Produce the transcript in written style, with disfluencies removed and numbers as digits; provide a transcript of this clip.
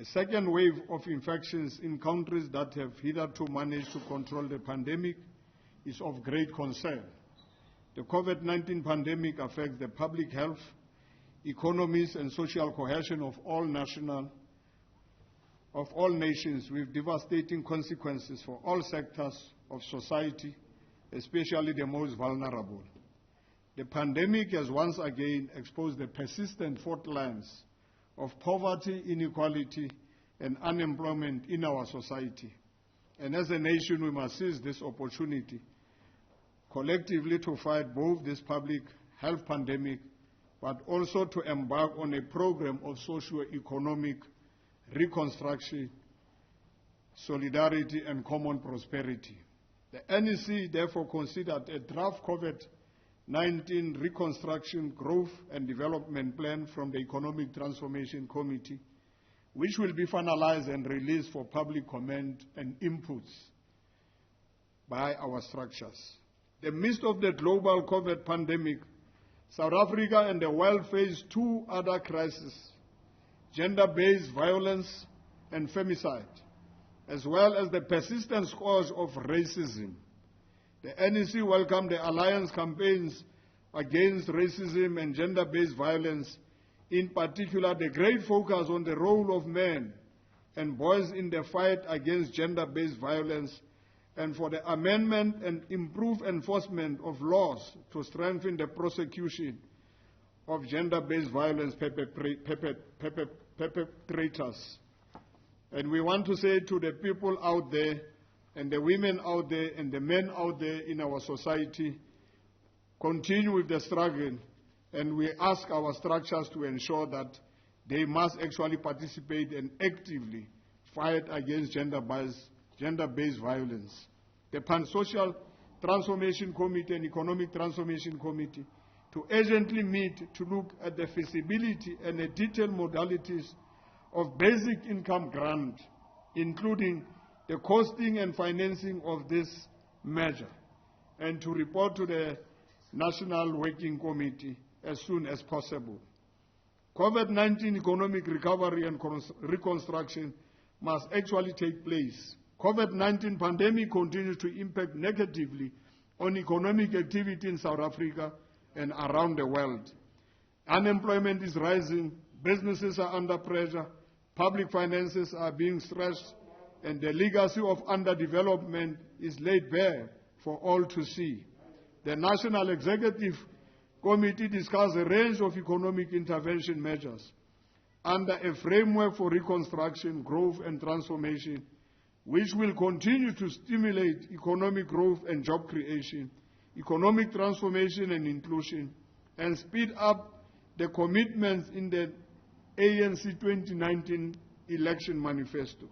A second wave of infections in countries that have hitherto managed to control the pandemic is of great concern. The COVID-19 pandemic affects the public health, economies, and social cohesion of all nations, with devastating consequences for all sectors of society, especially the most vulnerable. The pandemic has once again exposed the persistent fault lines of poverty, inequality, and unemployment in our society. And as a nation, we must seize this opportunity collectively to fight both this public health pandemic, but also to embark on a program of socio-economic reconstruction, solidarity, and common prosperity. The NEC therefore considered a draft COVID-19 Reconstruction, Growth and Development Plan from the Economic Transformation Committee, which will be finalized and released for public comment and inputs by our structures. In the midst of the global COVID pandemic, South Africa and the world face two other crises: gender-based violence and femicide, as well as the persistent scourge of racism. The NEC welcomed the Alliance campaigns against racism and gender-based violence, in particular the great focus on the role of men and boys in the fight against gender-based violence, and for the amendment and improved enforcement of laws to strengthen the prosecution of gender-based violence perpetrators. And we want to say to the people out there, and the women out there, and the men out there in our society, continue with the struggle, and we ask our structures to ensure that they must actually participate and actively fight against gender-based violence. The Pan-Social Transformation Committee and Economic Transformation Committee to urgently meet to look at the feasibility and the detailed modalities of basic income grant, including the costing and financing of this measure, and to report to the National Working Committee as soon as possible. COVID-19 economic recovery and reconstruction must actually take place. COVID-19 pandemic continues to impact negatively on economic activity in South Africa and around the world. Unemployment is rising, businesses are under pressure, public finances are being stressed, and the legacy of underdevelopment is laid bare for all to see. The National Executive Committee discussed a range of economic intervention measures under a framework for reconstruction, growth, and transformation, which will continue to stimulate economic growth and job creation, economic transformation and inclusion, and speed up the commitments in the ANC 2019 election manifesto.